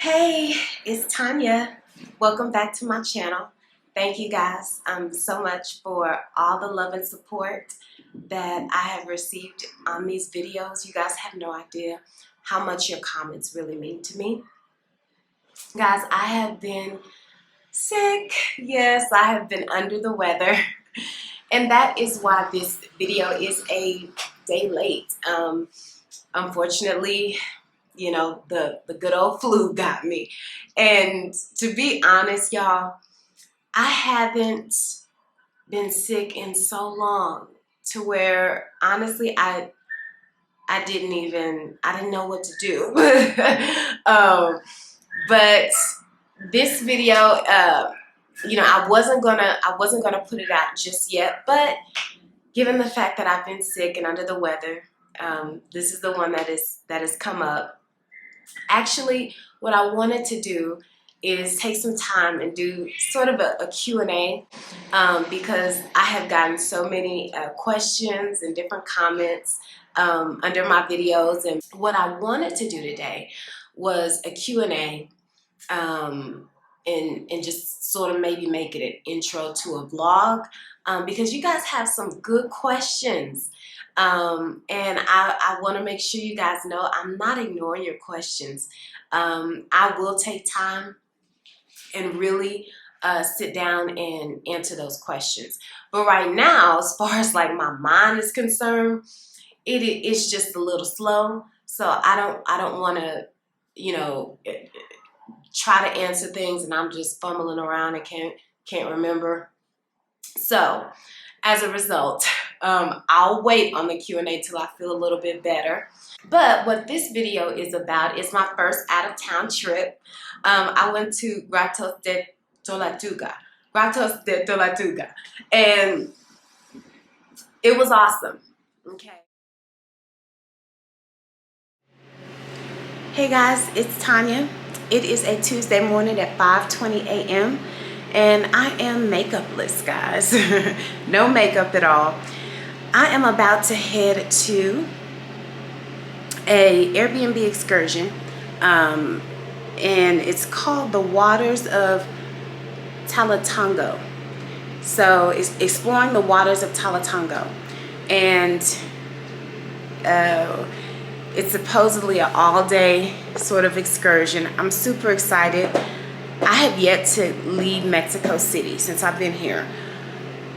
Hey, it's Tanya. Welcome back to my channel. Thank you guys so much for all the love and support that I have received on these videos. You guys have no idea how much your comments really mean to me. Guys, I have been sick. Yes, I have been under the weather. And that is why this video is a day late. Unfortunately, you know, the good old flu got me. And to be honest, y'all, I haven't been sick in so long to where honestly I didn't know what to do. But this video, you know, I wasn't gonna put it out just yet, but given the fact that I've been sick and under the weather, this is the one that has come up. Actually, what I wanted to do is take some time and do sort of a Q&A because I have gotten so many questions and different comments under my videos. And what I wanted to do today was a Q&A and just sort of maybe make it an intro to a vlog because you guys have some good questions. And I want to make sure you guys know I'm not ignoring your questions. I will take time and really sit down and answer those questions. But right now, as far as like my mind is concerned, it's just a little slow. So I don't want to, you know, try to answer things and I'm just fumbling around and can't remember. So as a result, I'll wait on the Q&A till I feel a little bit better. But what this video is about is my first out-of-town trip. I went to Grutas de Tolantongo, and it was awesome. Okay. Hey guys, it's Tanya. It is a Tuesday morning at 5:20 a.m. and I am makeupless, guys. No makeup at all. I am about to head to a Airbnb excursion, and it's called the Waters of Tolantongo. So it's exploring the waters of Tolantongo, and it's supposedly an all-day sort of excursion. I'm super excited. I have yet to leave Mexico City since I've been here.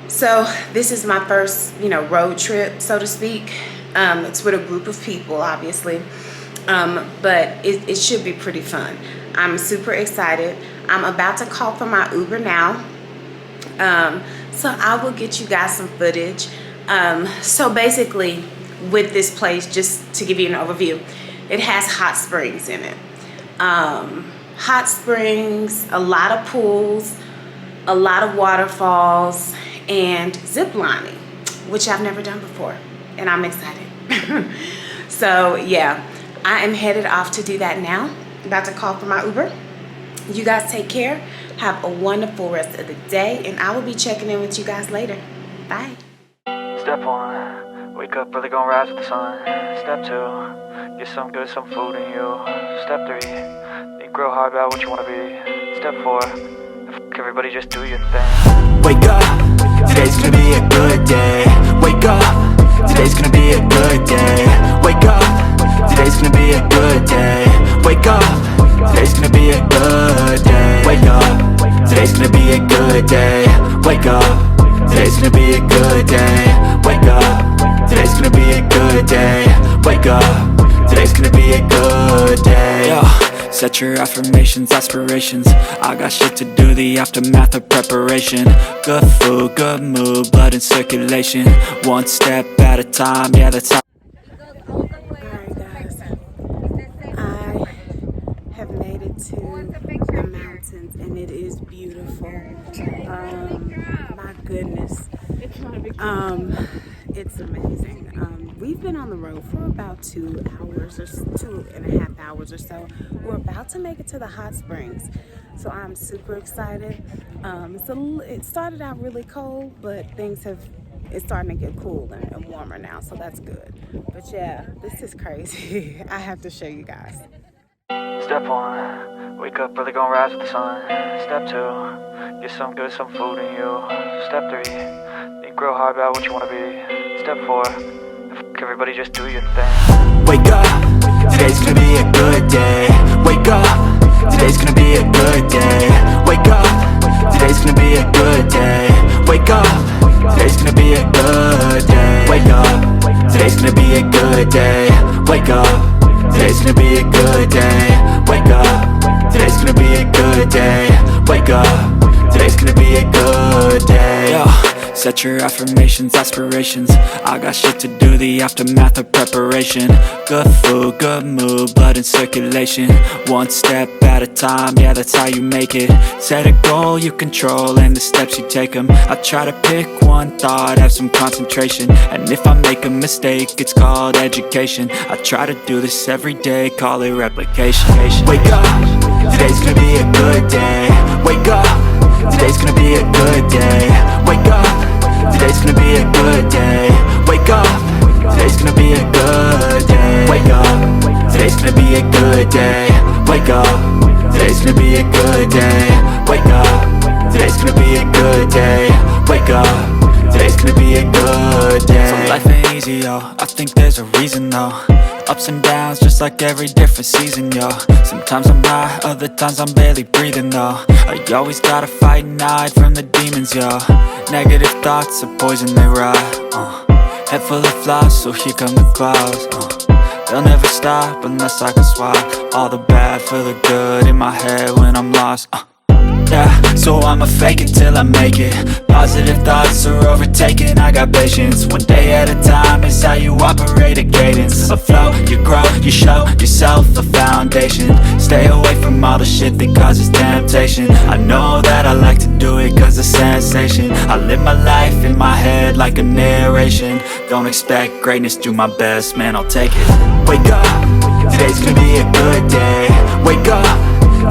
So this is my first, you know, road trip, so to speak. It's with a group of people, obviously, but it should be pretty fun. I'm super excited. I'm about to call for my Uber now, so I will get you guys some footage. So basically, with this place, just to give you an overview, it has hot springs in it. Hot springs, a lot of pools, a lot of waterfalls, and ziplining, which I've never done before, and I'm excited. So yeah, I am headed off to do that now. About to call for my Uber. You guys take care. Have a wonderful rest of the day, and I will be checking in with you guys later. Bye. Step 1, wake up early, gonna rise with the sun. Step 2, get some good, some food in you. Step 3, think real hard about what you wanna be. Step 4, everybody just do your thing. Wake up, today's gonna be a good day. Wake up, today's gonna be a good day. Wake up, today's gonna be a good day. Wake up, today's gonna be a good day. Wake up, today's gonna be a good day. Wake up, today's gonna be a good day. Wake up, today's gonna be a good day. Wake up, today's gonna be a good day. Yo. Set your affirmations, aspirations. I got shit to do, the aftermath of preparation. Good food, good mood, blood in circulation. One step at a time, yeah, that's how. Alright guys, I have made it to the mountains and it is beautiful. My goodness. It's amazing. We've been on the road for about 2 hours or 2.5 hours or so. We're about to make it to the hot springs, so I'm super excited. It started out really cold, but it's starting to get cool and warmer now, so that's good. But yeah, this is crazy. I have to show you guys. Step 1, Wake up early, gonna rise with the sun. Step 2, get some good, some food in you. Step 3, think real hard about what you wanna be. Step 4, everybody just do your thing. Wake up, today's gonna be a good day. Wake up, today's gonna be a good day. Wake up, today's gonna be a good day. Wake up, today's gonna be a good day. Wake up, today's gonna be a good day. Wake up, today's gonna be a good day. Wake up, today's gonna be a good day. Wake up, today's gonna be a good day. Yo, set your affirmations, aspirations. I got shit to do, the aftermath of preparation. Good food, good mood, blood in circulation. One step at a time, yeah, that's how you make it. Set a goal you control and the steps you take them. I try to pick one thought, have some concentration. And if I make a mistake, it's called education. I try to do this every day, call it replication. Wake up, today's gonna be a good day. Wake up, today's gonna be a good day. Wake up, today's gonna be a good day. Wake up, today's gonna be a good day. Wake up, today's gonna be a good day. Wake up, today's gonna be a good day. Wake up, today's gonna be a good day. Wake up, today's gonna be a good day. So life ain't easy, yo, I think there's a reason though. Ups and downs, just like every different season, yo. Sometimes I'm high, other times I'm barely breathing, though. I always gotta fight and hide from the demons, yo. Negative thoughts are poison, they rot. Head full of flies, so here come the clouds. They'll never stop unless I can swap all the bad for the good in my head when I'm lost. Yeah, so I'ma fake it till I make it. Positive thoughts are overtaken, I got patience. One day at a time is how you operate a cadence. A flow, you grow, you show yourself a foundation. Stay away from all the shit that causes temptation. I know that I like to do it cause it's sensation. I live my life in my head like a narration. Don't expect greatness, do my best, man, I'll take it. Wake up, today's gonna be a good day. Wake up,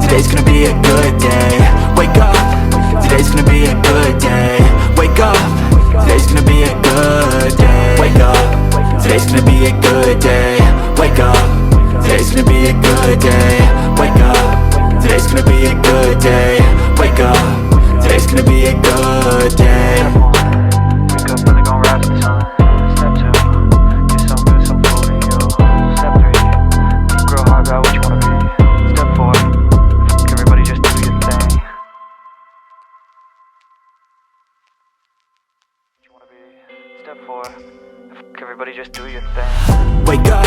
today's gonna be a good day. Wake up, today's gonna be a good day. Wake up, today's gonna be a good day. Wake up, today's gonna be a good day. Wake up, today's gonna be a good day. Wake up, today's gonna be a good day. Wake up, today's gonna be a good day. Wake up early, gonna rise with the sun. Step 2, get some good, some food in you. Step 3, think real hard about what you wanna be. Step 4, everybody just do your thing. You wanna be. Step 4, everybody just do your thing. Wake up,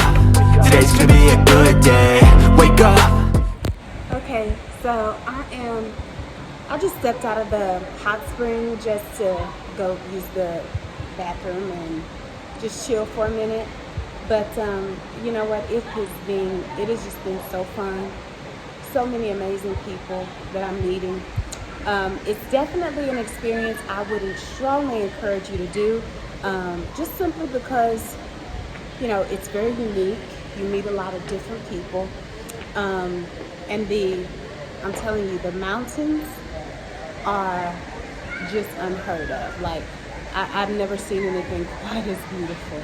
today's gonna be a good day. Wake up. Okay, so I just stepped out of the hot spring just to go use the bathroom and just chill for a minute. But you know what, it has just been so fun. So many amazing people that I'm meeting. It's definitely an experience I would strongly encourage you to do, just simply because, you know, it's very unique. You meet a lot of different people. And I'm telling you, the mountains are just unheard of. Like, I've never seen anything quite as beautiful.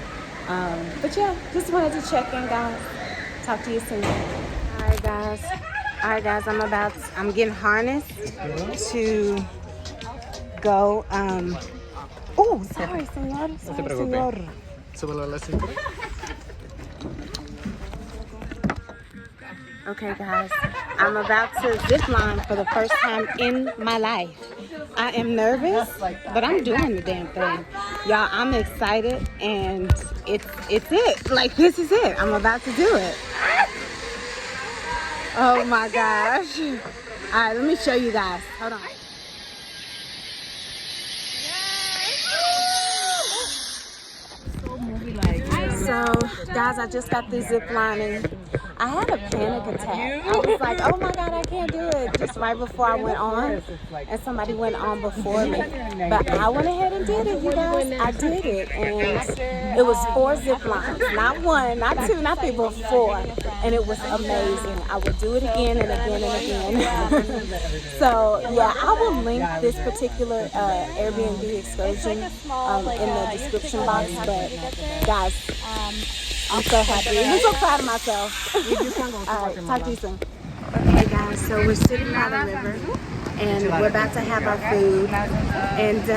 But yeah, just wanted to check in, guys. Talk to you soon. Alright guys, I'm getting harnessed to go, oh, sorry, señor. No se preocupe. Súbelo a la cintura. Okay guys, I'm about to zip line for the first time in my life. I am nervous, but I'm doing the damn thing. Y'all, I'm excited and it's it. Like, this is it. I'm about to do it. Oh my gosh. Alright, let me show you guys. Hold on. So, guys, I just got through zip lining. I had a panic attack. I was like, oh my God, I can't do it. Just right before I went on, and somebody went on before me. But I went ahead and did it, you guys. I did it, and it was 4 zip lines. Not 1, not 2, not 3, but 4. And it was amazing. I will do it again and again and again. So, yeah, I will link this particular Airbnb excursion in the description box. But, guys, I'm so happy. I'm so proud of myself. All right, talk to you soon. Hey guys, so we're sitting by the river and we're about to have our food. And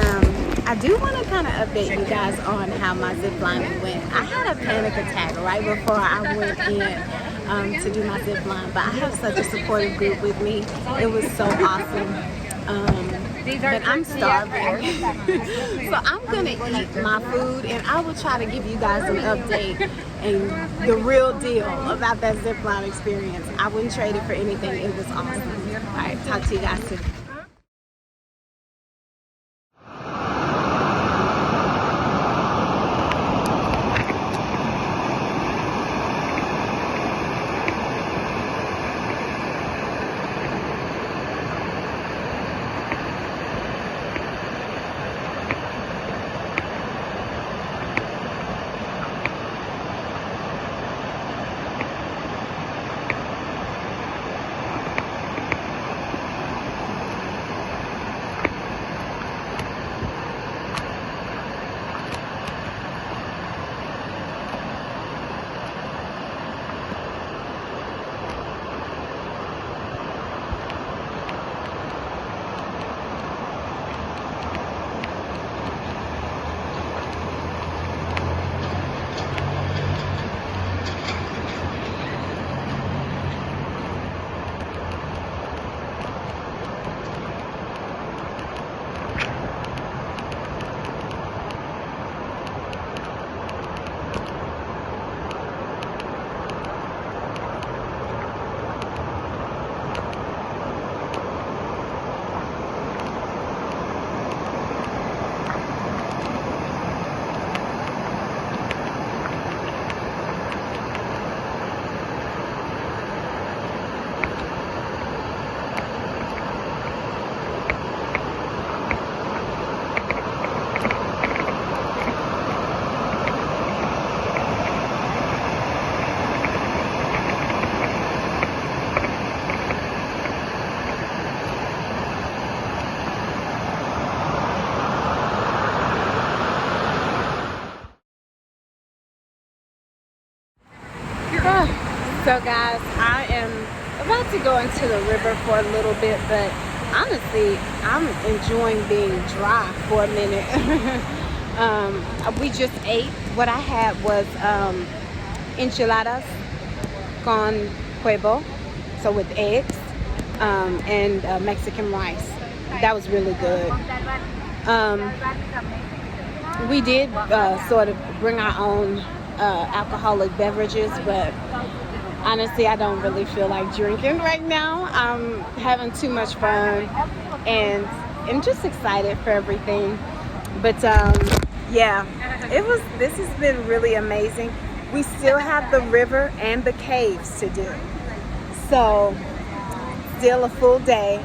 I do want to kind of update you guys on how my zip lining went. I had a panic attack right before I went in to do my zip line, but I have such a supportive group with me. It was so awesome. But I'm starving. So I'm gonna eat my food and I will try to give you guys an update and the real deal about that zipline experience. I wouldn't trade it for anything. It was awesome. All right, talk to you guys soon. So guys, I am about to go into the river for a little bit, but honestly, I'm enjoying being dry for a minute. We just ate. What I had was enchiladas con huevo, so with eggs, and Mexican rice. That was really good. We did sort of bring our own alcoholic beverages, but honestly, I don't really feel like drinking right now. I'm having too much fun and I'm just excited for everything. But yeah, this has been really amazing. We still have the river and the caves to do. So still a full day.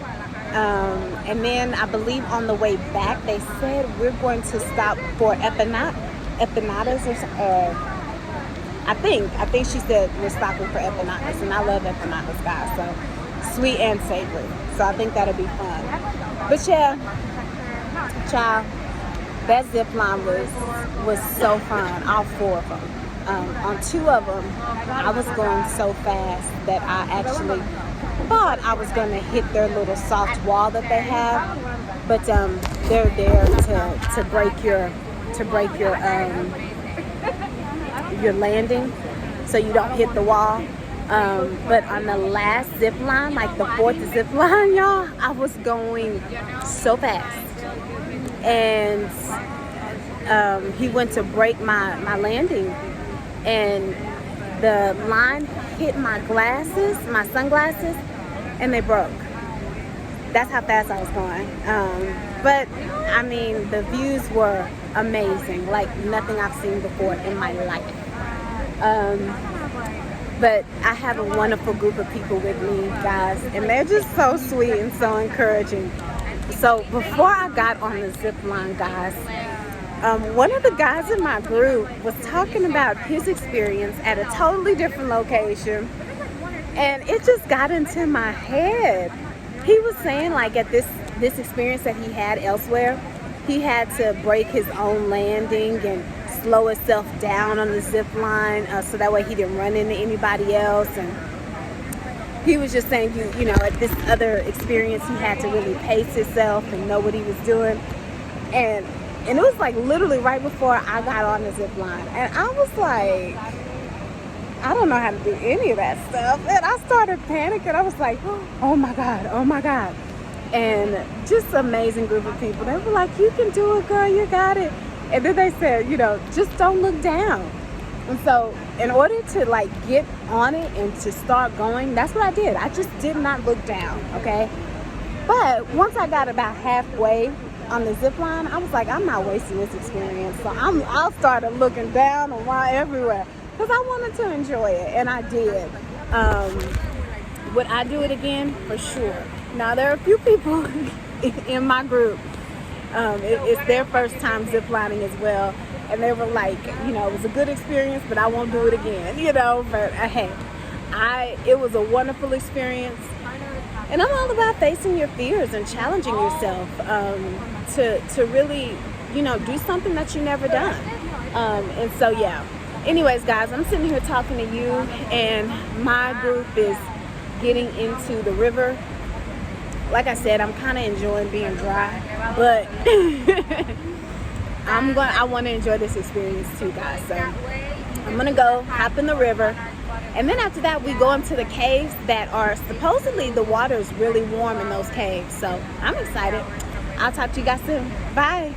And then I believe on the way back, they said we're going to stop for empanadas or I think she said we're stopping for empanadas, and I love empanadas, guys, so sweet and savory. So I think that'll be fun. But yeah, child, that zip line was so fun, all 4 of them. On 2 of them, I was going so fast that I actually thought I was going to hit their little soft wall that they have, but they're there to break your landing so you don't hit the wall. But on the last zip line, like the 4th zip line, y'all, I was going so fast, and he went to break my landing, and the line hit my sunglasses, and they broke. That's how fast I was going. But I mean, the views were amazing, like nothing I've seen before in my life. But I have a wonderful group of people with me, guys, and they're just so sweet and so encouraging. So before I got on the zip line, guys, one of the guys in my group was talking about his experience at a totally different location, and it just got into my head. He was saying, like, at this experience that he had elsewhere, he had to break his own landing and slow himself down on the zip line so that way he didn't run into anybody else. And he was just saying, you know, at this other experience, he had to really pace himself and know what he was doing. And it was like literally right before I got on the zip line. And I was like, I don't know how to do any of that stuff. And I started panicking. I was like, oh my God, oh my God. And just an amazing group of people. They were like, you can do it, girl, you got it. And then they said, you know, just don't look down. And so in order to like get on it and to start going, that's what I did. I just did not look down, okay? But once I got about halfway on the zip line, I was like, I'm not wasting this experience. So I started looking down and around everywhere because I wanted to enjoy it, and I did. Would I do it again? For sure. Now, there are a few people in my group. It's their first time ziplining as well. And they were like, you know, it was a good experience, but I won't do it again, you know. But hey, it was a wonderful experience. And I'm all about facing your fears and challenging yourself to really, you know, do something that you never done. And so, yeah. Anyways, guys, I'm sitting here talking to you, and my group is getting into the river. Like I said, I'm kind of enjoying being dry, but I want to enjoy this experience too, guys. So I'm gonna go hop in the river, and then after that we go into the caves that are supposedly the water is really warm in those caves. So I'm excited. I'll talk to you guys soon. Bye.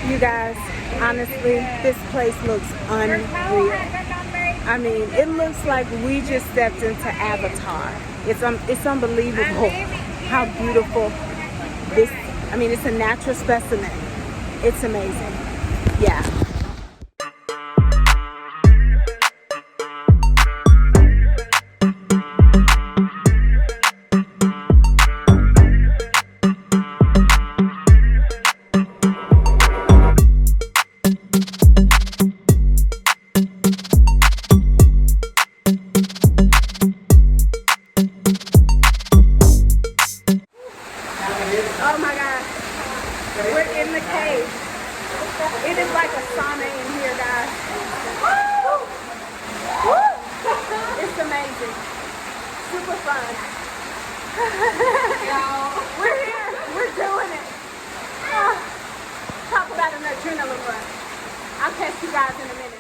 You guys, honestly, this place looks unreal. I mean, it looks like we just stepped into Avatar. It's unbelievable how beautiful this, I mean, it's a natural specimen. It's amazing. Yeah. Oh my God, we're in the cave. It is like a sauna in here, guys. Woo! Woo! It's amazing. Super fun. We're here. We're doing it. Talk about an adrenaline rush. I'll catch you guys in a minute.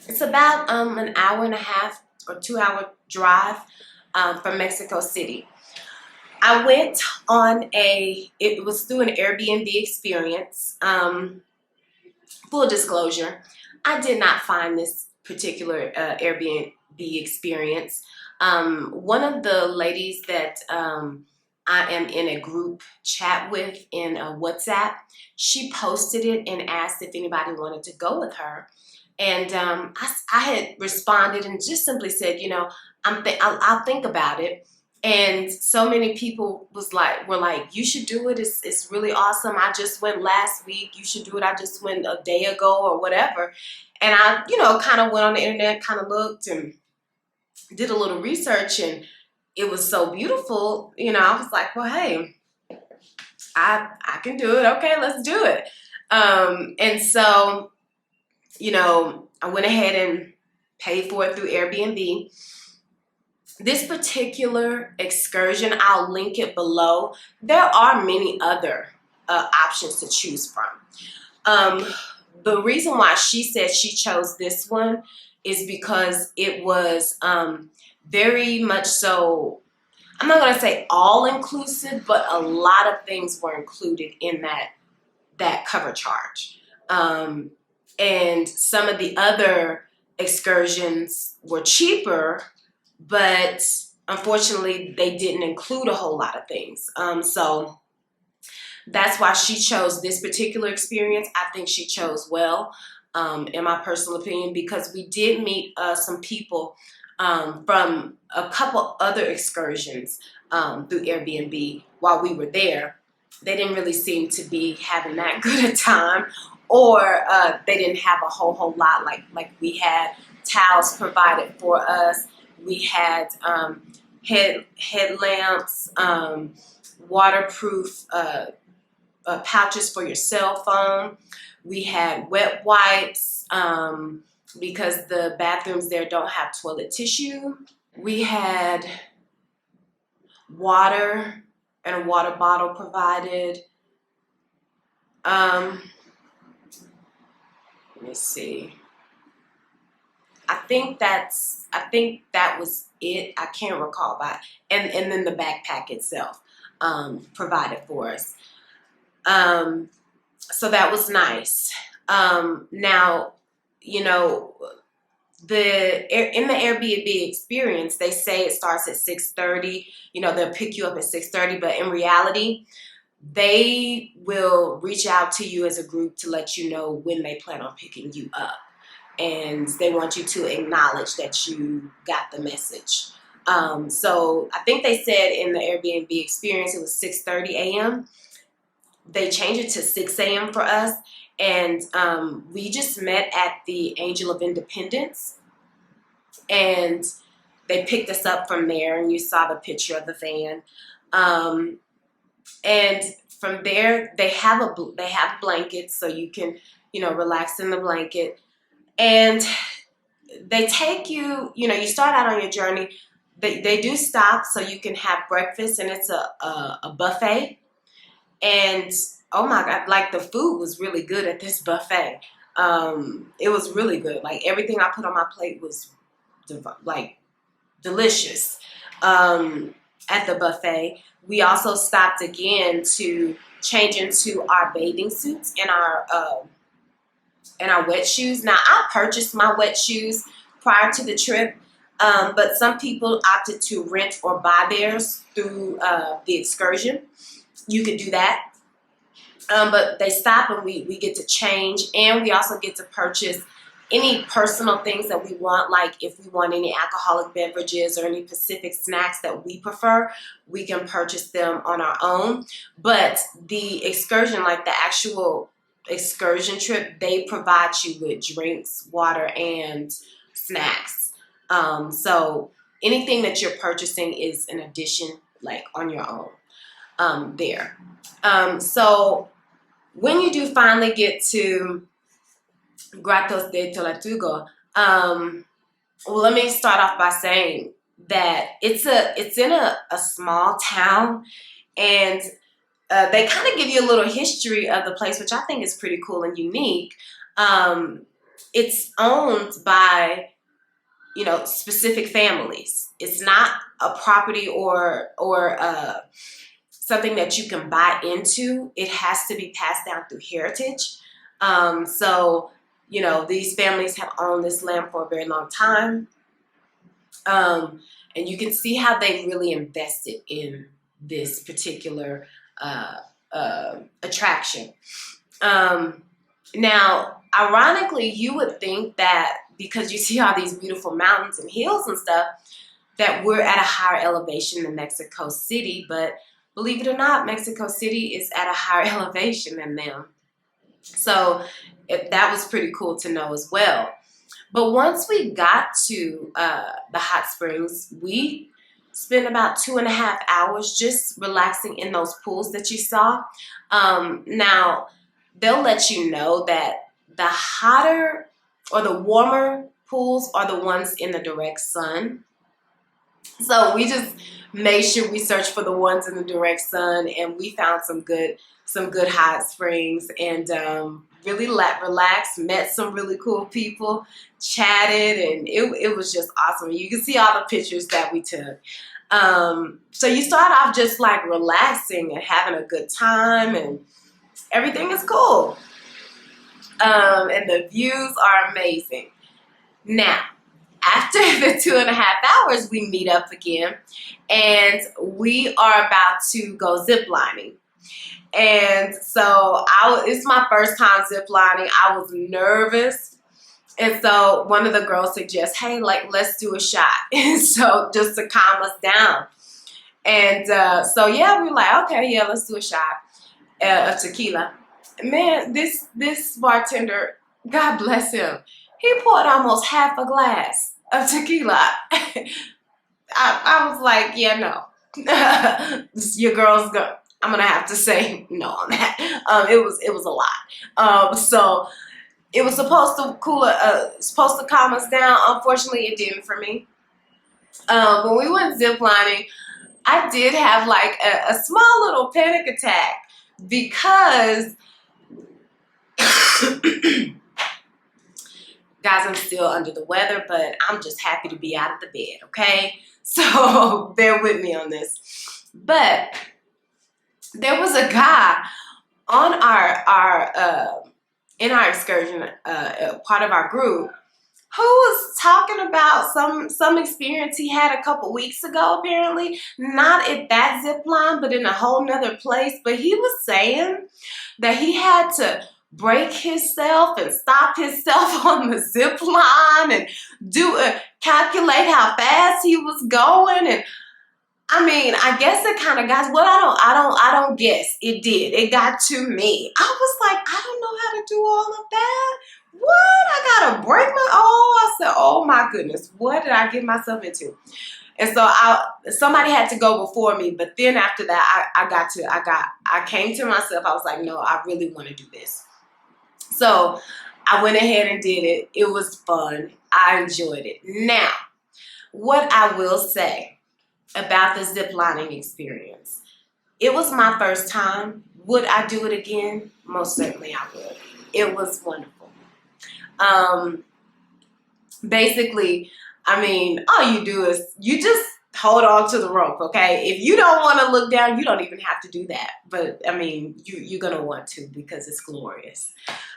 It's about an hour and a half or 2 hour drive from Mexico City. I went on it was through an Airbnb experience. full disclosure, I did not find this particular Airbnb experience. One of the ladies that I am in a group chat with in WhatsApp, she posted it and asked if anybody wanted to go with her. And I had responded and just simply said, you know, I'll think about it. And so many people were like, you should do it. It's really awesome. I just went last week. You should do it. I just went a day ago or whatever. And I, you know, kind of went on the internet, kind of looked and did a little research, and it was so beautiful. You know, I was like, well, hey, I can do it. Okay, let's do it. And so, you know, I went ahead and paid for it through Airbnb. This particular excursion, I'll link it below. There are many other options to choose from. The reason why she said she chose this one is because it was very much so, I'm not going to say all-inclusive, but a lot of things were included in that cover charge. And some of the other excursions were cheaper, but unfortunately they didn't include a whole lot of things. So that's why she chose this particular experience. I think she chose well, in my personal opinion, because we did meet some people from a couple other excursions through Airbnb while we were there. They didn't really seem to be having that good a time, or they didn't have a whole lot like we had. Towels provided for us. We had headlamps, waterproof pouches for your cell phone. We had wet wipes because the bathrooms there don't have toilet tissue. We had water and a water bottle provided. Let me see. I think that was it. I can't recall, but and then the backpack itself provided for us. So that was nice. Now, you know, in the Airbnb experience, they say it starts at 6:30. You know, they'll pick you up at 6:30, but in reality, they will reach out to you as a group to let you know when they plan on picking you up. And they want you to acknowledge that you got the message. So I think they said in the Airbnb experience, it was 6:30 a.m. They changed it to 6 a.m. for us. And we just met at the Angel of Independence. And they picked us up from there. And you saw the picture of the van. And from there, they have blankets, so you can, you know, relax in the blanket. And they take you, you know, you start out on your journey. They do stop so you can have breakfast, and it's a buffet. And oh my God, like the food was really good at this buffet. It was really good. Like everything I put on my plate was like delicious at the buffet. We also stopped again to change into our bathing suits and our wet shoes. Now, I purchased my wet shoes prior to the trip, but some people opted to rent or buy theirs through the excursion. You could do that. But they stop and we get to change, and we also get to purchase any personal things that we want, like if we want any alcoholic beverages or any Pacific snacks that we prefer, we can purchase them on our own. But the excursion, like the actual excursion trip, they provide you with drinks, water, and snacks. So anything that you're purchasing is an addition, like on your own there. So when you do finally get to Grutas de Tolantongo, well, let me start off by saying that it's in a small town, and they kind of give you a little history of the place, which I think is pretty cool and unique. It's owned by, you know, specific families. It's not a property or something that you can buy into. It has to be passed down through heritage. So, you know, these families have owned this land for a very long time. And you can see how they really invested in this particular attraction. Now, ironically, you would think that because you see all these beautiful mountains and hills and stuff, that we're at a higher elevation than Mexico City, but believe it or not, Mexico City is at a higher elevation than them. So that was pretty cool to know as well. But once we got to the hot springs, we spent about 2.5 hours just relaxing in those pools that you saw. Now, they'll let you know that the hotter or the warmer pools are the ones in the direct sun. So we just made sure we searched for the ones in the direct sun, and we found some good hot springs, and really relaxed, met some really cool people, chatted, and it was just awesome. You can see all the pictures that we took. So you start off just like relaxing and having a good time, and everything is cool. And the views are amazing. Now, after the 2.5 hours, we meet up again, and we are about to go ziplining. And so it's my first time ziplining. I was nervous. And so one of the girls suggests, hey, like, let's do a shot. And so just to calm us down. And so, yeah, we were like, okay, yeah, let's do a shot of tequila. Man, this bartender, God bless him, he poured almost half a glass of tequila. I was like, yeah, no. Your girl's go. I'm gonna have to say no on that. It was a lot. So it was supposed to calm us down. Unfortunately, it didn't for me. When we went ziplining, I did have like a small little panic attack because guys, I'm still under the weather, but I'm just happy to be out of the bed, okay? So bear with me on this. But there was a guy on in our excursion, part of our group, who was talking about some experience he had a couple weeks ago, apparently. Not at that zip line, but in a whole nother place. But he was saying that he had to break himself and stop himself on the zip line and calculate how fast he was going. And I mean, I guess it kind of got, well, I don't guess it did. It got to me. I was like, I don't know how to do all of that. What? I gotta break I said, oh my goodness, what did I get myself into? And so somebody had to go before me, but then after that, I came to myself. I was like, no, I really want to do this. So I went ahead and did it. It was fun. I enjoyed it. Now, what I will say about the ziplining experience, it was my first time. Would I do it again? Most certainly I would. It was wonderful. Basically, I mean, all you do is you just hold on to the rope, okay? If you don't want to look down, you don't even have to do that. But, I mean, you're going to want to because it's glorious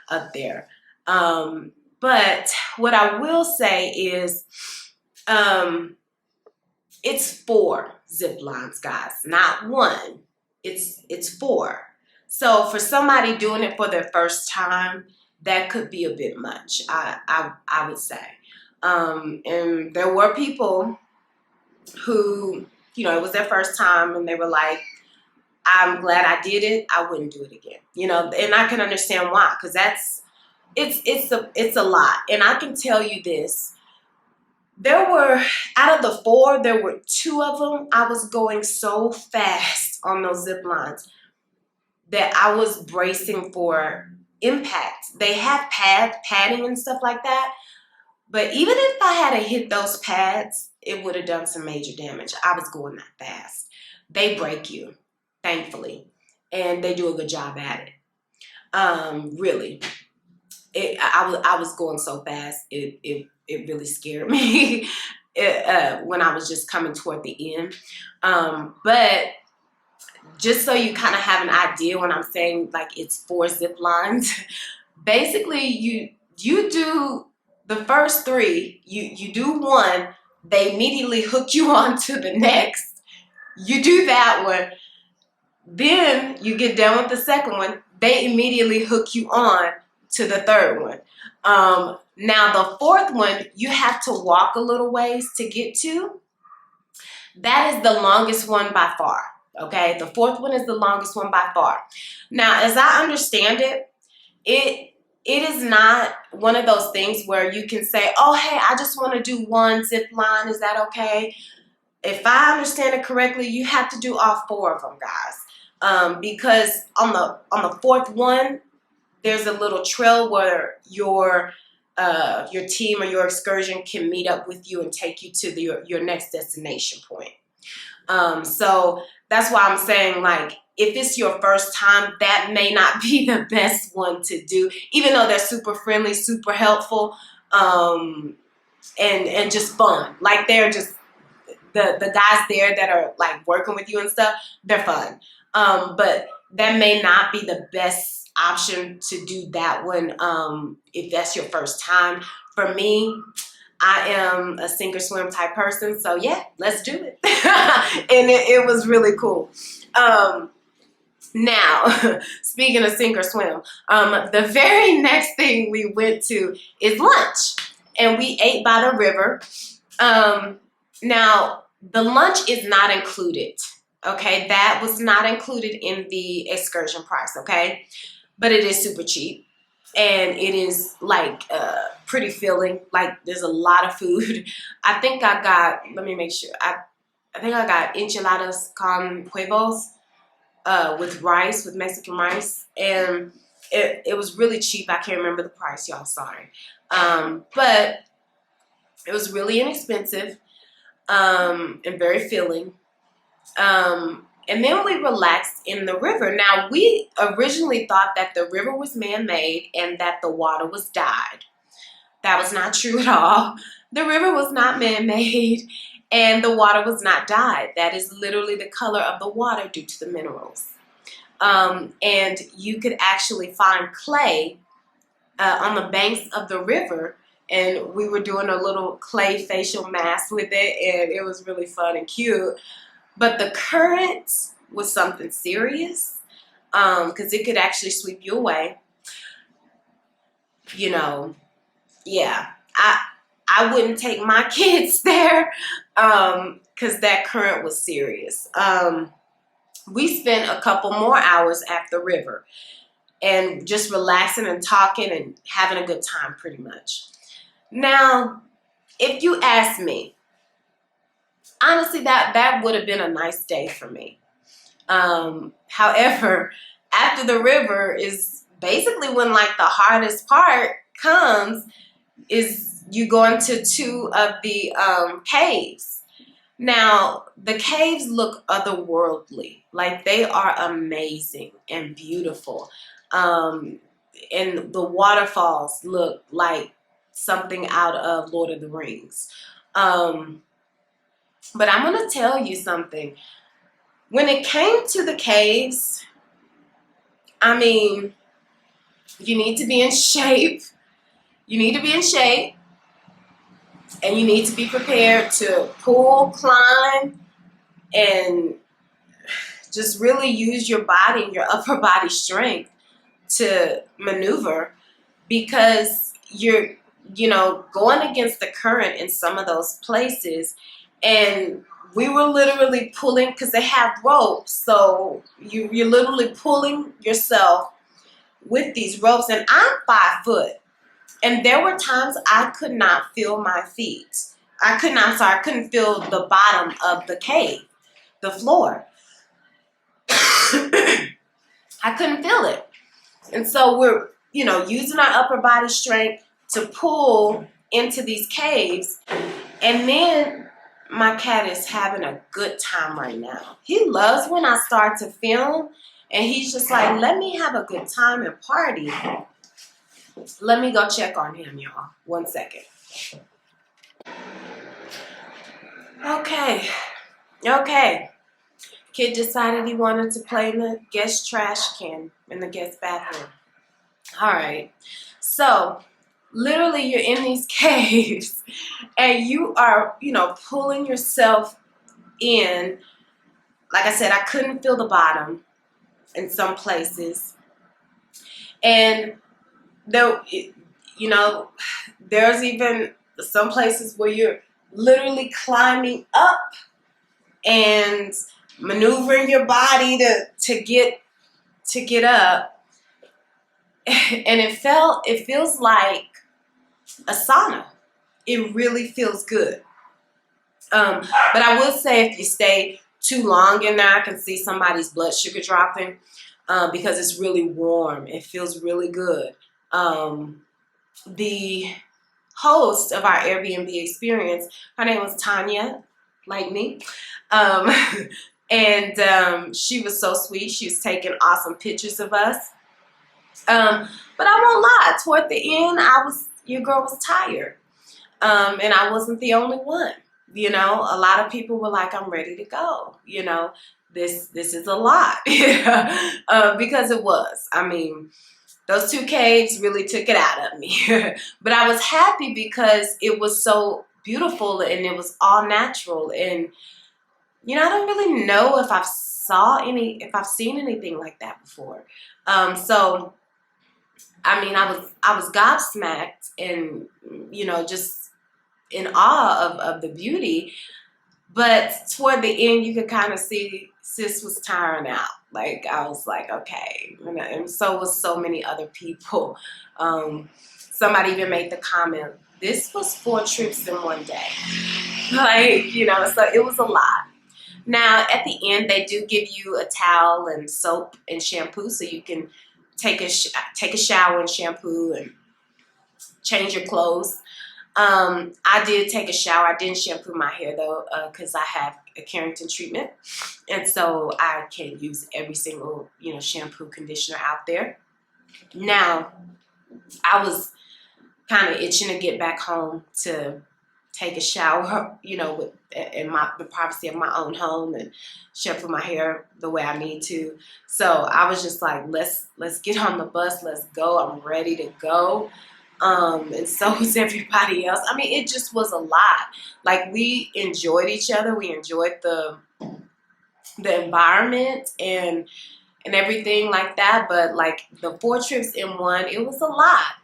up there. But what I will say is it's 4 zip lines, guys, not 1. It's 4. So for somebody doing it for their first time, that could be a bit much, I would say. And there were people who, you know, it was their first time and they were like, I'm glad I did it. I wouldn't do it again. You know, and I can understand why, because it's a lot. And I can tell you this. There were, out of the 4, there were 2 of them. I was going so fast on those zip lines that I was bracing for impact. They have padding and stuff like that. But even if I had hit those pads, it would have done some major damage. I was going that fast. They break you, thankfully. And they do a good job at it. Really. I was going so fast, it really scared me when I was just coming toward the end. But just so you kind of have an idea when I'm saying like it's 4 zip lines, basically you do the first three, you do one, they immediately hook you on to the next. You do that one, then you get done with the second one, they immediately hook you on to the third one. Now the fourth one, you have to walk a little ways to get to. That is the longest one by far. Okay, the fourth one is the longest one by far. Now, as I understand it, it is not one of those things where you can say, oh, hey, I just want to do one zip line. Is that okay? If I understand it correctly, you have to do all four of them, guys. Because on the fourth one, there's a little trail where your team or your excursion can meet up with you and take you to your next destination point. So that's why I'm saying, like, if it's your first time, that may not be the best one to do, even though they're super friendly, super helpful, and just fun. Like, they're just the guys there that are like working with you and stuff, they're fun. But that may not be the best option to do that one if that's your first time. For me, I am a sink or swim type person, so yeah, let's do it. And it was really cool. Now, speaking of sink or swim, the very next thing we went to is lunch, and we ate by the river. Now, the lunch is not included, okay? That was not included in the excursion price, okay? But it is super cheap. And it is like pretty filling. Like, there's a lot of food. I think I got, let me make sure. I think I got enchiladas con huevos with rice, with Mexican rice. And it was really cheap. I can't remember the price, y'all, sorry. But it was really inexpensive and very filling. And then we relaxed in the river. Now, we originally thought that the river was man-made and that the water was dyed. That was not true at all. The river was not man-made and the water was not dyed. That is literally the color of the water due to the minerals. And you could actually find clay on the banks of the river, and we were doing a little clay facial mask with it, and it was really fun and cute. But the current was something serious, because it could actually sweep you away. You know, yeah, I wouldn't take my kids there, because that current was serious. We spent a couple more hours at the river and just relaxing and talking and having a good time, pretty much. Now, if you ask me, honestly, that would have been a nice day for me. However, after the river is basically when, like, the hardest part comes, is you go into two of the caves. Now, the caves look otherworldly. Like, they are amazing and beautiful. And the waterfalls look like something out of Lord of the Rings. But I'm going to tell you something. When it came to the caves, I mean, you need to be in shape. You need to be in shape. And you need to be prepared to pull, climb, and just really use your body and your upper body strength to maneuver, because you're, going against the current in some of those places. And we were literally pulling, because they have ropes, so you're literally pulling yourself with these ropes. And I'm 5 foot, and there were times I could not feel my feet. I couldn't feel the bottom of the cave, the floor. I couldn't feel it. And so we're, using our upper body strength to pull into these caves. And then my cat is having a good time right now. He loves when I start to film, and he's just like, let me have a good time and party. Let me go check on him, y'all. 1 second. Okay. Kid decided he wanted to play in the guest trash can in the guest bathroom. All right. So literally you're in these caves and you are, pulling yourself in. Like I said, I couldn't feel the bottom in some places. And there, there's even some places where you're literally climbing up and maneuvering your body to get up. And it feels like a sauna. It really feels good. But I would say if you stay too long in there, I can see somebody's blood sugar dropping because it's really warm. It feels really good. The host of our Airbnb experience, her name was Tanya, like me. Um, and she was so sweet. She was taking awesome pictures of us. But I won't lie, toward the end, your girl was tired. And I wasn't the only one. A lot of people were like, I'm ready to go. This is a lot. Because it was. I mean, those 2 caves really took it out of me. But I was happy because it was so beautiful and it was all natural. And, I don't really know if I've seen anything like that before. So, I mean, I was gobsmacked and, just in awe of the beauty. But toward the end, you could kind of see sis was tiring out. Like, I was like, okay. And so was so many other people. Somebody even made the comment, this was 4 trips in one day. Like, so it was a lot. Now, at the end, they do give you a towel and soap and shampoo so you can take a shower and shampoo and change your clothes. I did take a shower. I didn't shampoo my hair though, because I have a Carrington treatment, and so I can use every single shampoo, conditioner out there. Now, I was kind of itching to get back home to take a shower, in the privacy of my own home and shampoo my hair the way I need to. So I was just like, let's get on the bus. Let's go. I'm ready to go. And so was everybody else. I mean, it just was a lot. Like, we enjoyed each other. We enjoyed the environment and everything like that. But like the 4 trips in one, it was a lot.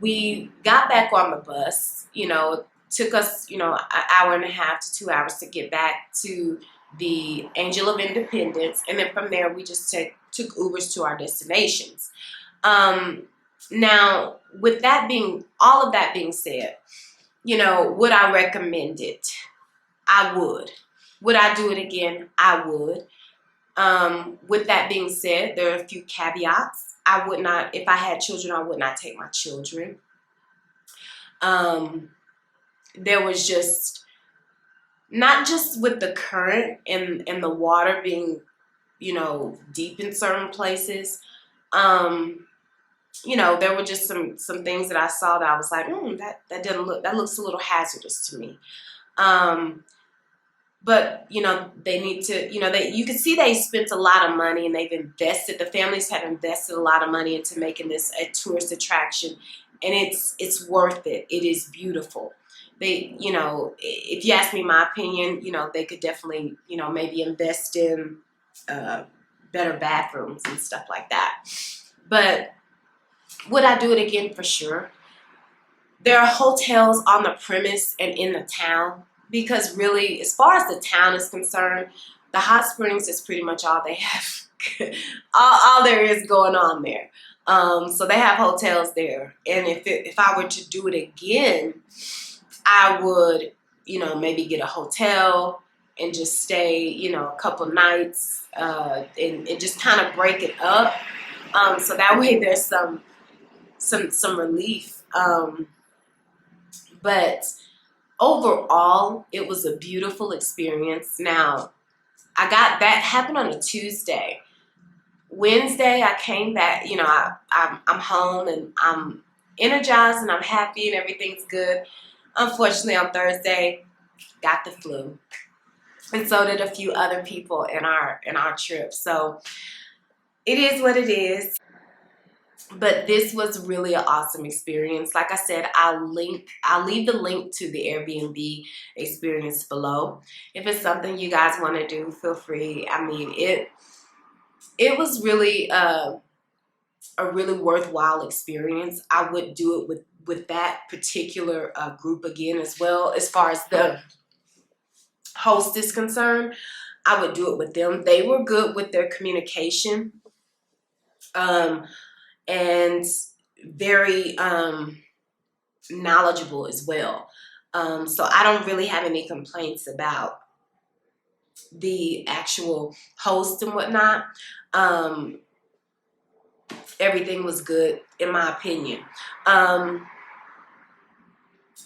We got back on the bus. Took us, an hour and a half to 2 hours to get back to the Angel of Independence, and then from there we just took Ubers to our destinations. Now, with all of that being said, would I recommend it? I would. Would I do it again? I would. With that being said, there are a few caveats. I would not, if I had children, I would not take my children. There was just, not just with the current and the water being, deep in certain places. There were just some things that I saw that I was like, that looks a little hazardous to me. But, they need to, you can see they spent a lot of money and the families have invested a lot of money into making this a tourist attraction, and it's worth it. It is beautiful. They, if you ask me my opinion, they could definitely, maybe invest in better bathrooms and stuff like that. But would I do it again? For sure. There are hotels on the premise and in the town, because really, as far as the town is concerned, the hot springs is pretty much all they have, all there is going on there. So they have hotels there. And if I were to do it again, I would, maybe get a hotel and just stay, a couple nights and just kind of break it up. So that way there's some relief. But overall, it was a beautiful experience. Now, that happened on a Tuesday. Wednesday, I came back, I'm home and I'm energized and I'm happy and everything's good. Unfortunately, on Thursday, got the flu. And so did a few other people in our trip. So it is what it is. But this was really an awesome experience. Like I said, I'll leave the link to the Airbnb experience below. If it's something you guys want to do, feel free. I mean, it was really a really worthwhile experience. I would do it with that particular group again as well. As far as the host is concerned, I would do it with them. They were good with their communication. And very knowledgeable as well. So I don't really have any complaints about the actual host and whatnot. Everything was good in my opinion. Let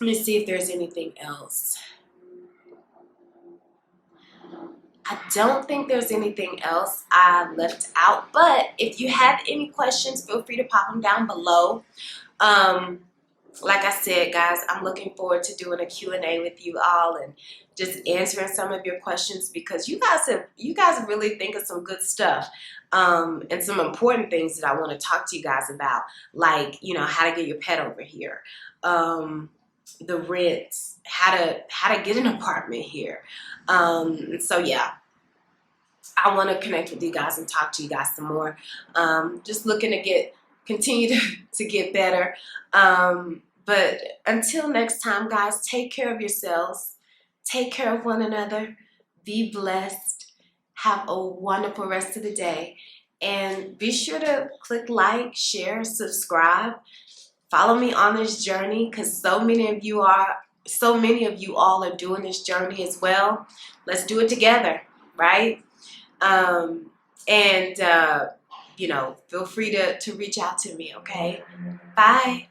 me see if there's anything else. I don't think there's anything else I left out, but if you have any questions, feel free to pop them down below. Like I said, guys, I'm looking forward to doing a Q&A with you all and just answering some of your questions, because you guys really think of some good stuff, and some important things that I want to talk to you guys about, like, you know, how to get your pet over here, the rents, how to get an apartment here. So yeah, I want to connect with you guys and talk to you guys some more. Just looking to continue to get better. But until next time, guys, take care of yourselves. Take care of one another. Be blessed. Have a wonderful rest of the day. And be sure to click like, share, subscribe. Follow me on this journey, because so many of you all are doing this journey as well. Let's do it together, right? You know, feel free to reach out to me, okay? Bye.